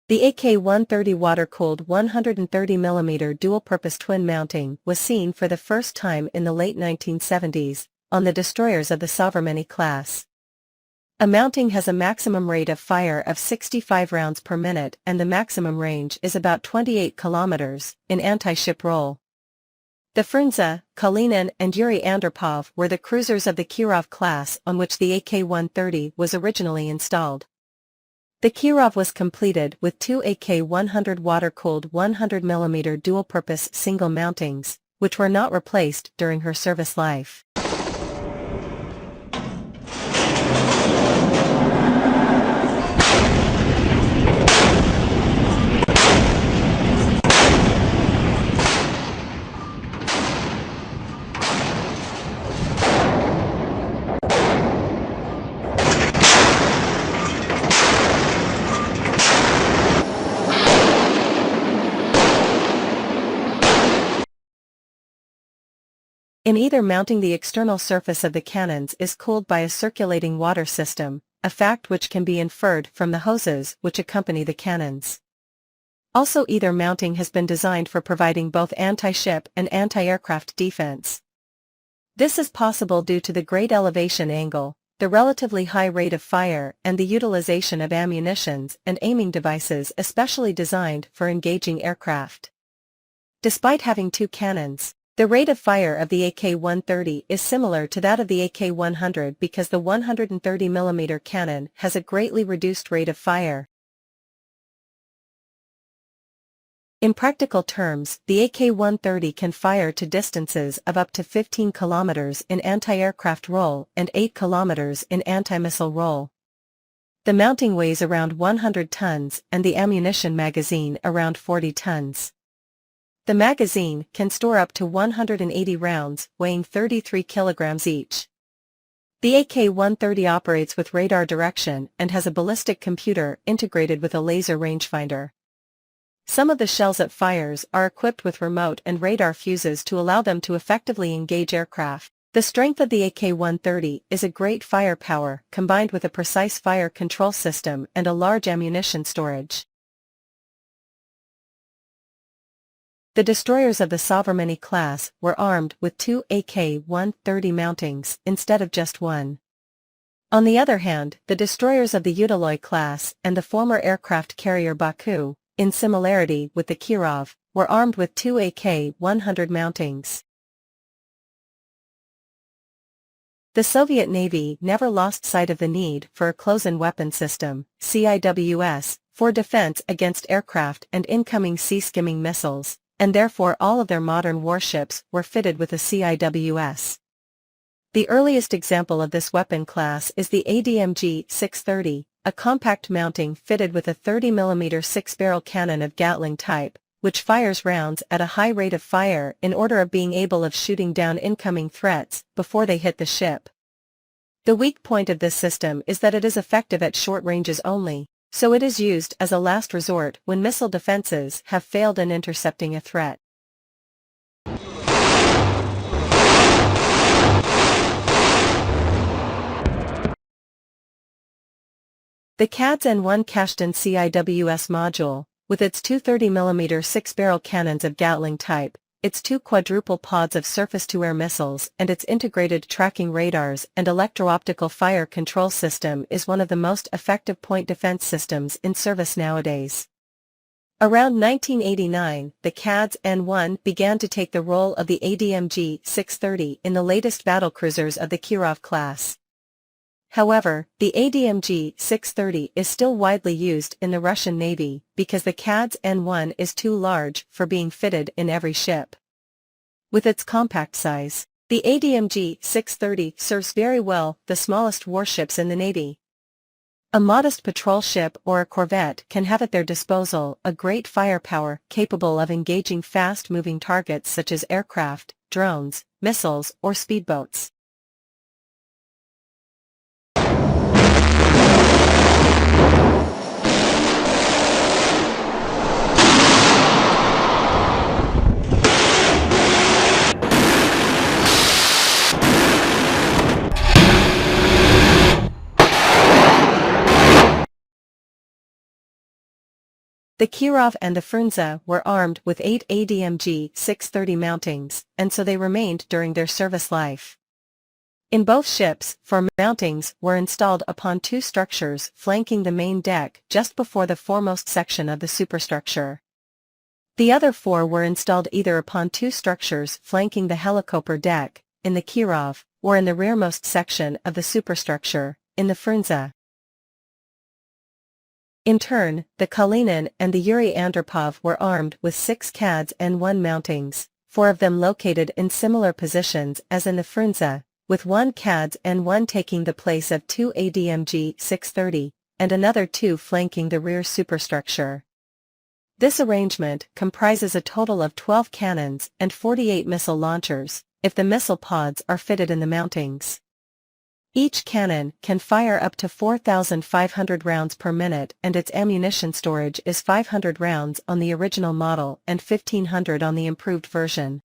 The AK-130 water-cooled 130mm dual-purpose twin mounting was seen for the first time in the late 1970s, on the destroyers of the Armament class. A mounting has a maximum rate of fire of 65 rounds per minute and the maximum range is about 28 kilometers, in anti-ship role. The Frunze, Kalinin and Yuri Andropov were the cruisers of the Kirov class on which the AK-130 was originally installed. The Kirov was completed with two AK-100 water-cooled 100mm dual-purpose single mountings, which were not replaced during her service life. In either mounting, the external surface of the cannons is cooled by a circulating water system, a fact which can be inferred from the hoses which accompany the cannons. Also, either mounting has been designed for providing both anti-ship and anti-aircraft defense. This is possible due to the great elevation angle, the relatively high rate of fire and the utilization of ammunitions and aiming devices especially designed for engaging aircraft. Despite having two cannons, the rate of fire of the AK-130 is similar to that of the AK-100 because the 130mm cannon has a greatly reduced rate of fire. In practical terms, the AK-130 can fire to distances of up to 15 kilometers in anti-aircraft role and 8 kilometers in anti-missile role. The mounting weighs around 100 tons and the ammunition magazine around 40 tons. The magazine can store up to 180 rounds, weighing 33 kilograms each. The AK-130 operates with radar direction and has a ballistic computer integrated with a laser rangefinder. Some of the shells it fires are equipped with remote and radar fuses to allow them to effectively engage aircraft. The strength of the AK-130 is a great firepower combined with a precise fire control system and a large ammunition storage. The destroyers of the Armament class were armed with two AK-130 mountings instead of just one. On the other hand, the destroyers of the Udaloy class and the former aircraft carrier Baku, in similarity with the Kirov, were armed with two AK-100 mountings. The Soviet Navy never lost sight of the need for a close-in weapon system, CIWS, for defense against aircraft and incoming sea-skimming missiles, and therefore all of their modern warships were fitted with a CIWS. The earliest example of this weapon class is the ADMG-630, a compact mounting fitted with a 30mm 6-barrel cannon of Gatling type, which fires rounds at a high rate of fire in order of being able of shooting down incoming threats before they hit the ship. The weak point of this system is that it is effective at short ranges only, so it is used as a last resort when missile defenses have failed in intercepting a threat. The CAD's N1 Kashtan CIWS module, with its two 30mm 6-barrel cannons of Gatling type, its two quadruple pods of surface-to-air missiles and its integrated tracking radars and electro-optical fire control system is one of the most effective point defense systems in service nowadays. Around 1989, the CAD's N1 began to take the role of the ADMG-630 in the latest battlecruisers of the Kirov class. However, the ADMG-630 is still widely used in the Russian Navy because the CAD's N1 is too large for being fitted in every ship. With its compact size, the ADMG-630 serves very well the smallest warships in the Navy. A modest patrol ship or a corvette can have at their disposal a great firepower capable of engaging fast-moving targets such as aircraft, drones, missiles, or speedboats. The Kirov and the Frunze were armed with 8 ADMG 630 mountings, and so they remained during their service life. In both ships, 4 mountings were installed upon 2 structures flanking the main deck just before the foremost section of the superstructure. The other 4 were installed either upon 2 structures flanking the helicoper deck, in the Kirov, or in the rearmost section of the superstructure, in the Frunze. In turn, the Kalinin and the Yuri Andropov were armed with 6 CADs and 1 mountings, 4 of them located in similar positions as in the Frunze, with 1 CADs and 1 taking the place of 2 ADMG 630, and another 2 flanking the rear superstructure. This arrangement comprises a total of 12 cannons and 48 missile launchers, if the missile pods are fitted in the mountings. Each cannon can fire up to 4,500 rounds per minute, and its ammunition storage is 500 rounds on the original model and 1,500 on the improved version.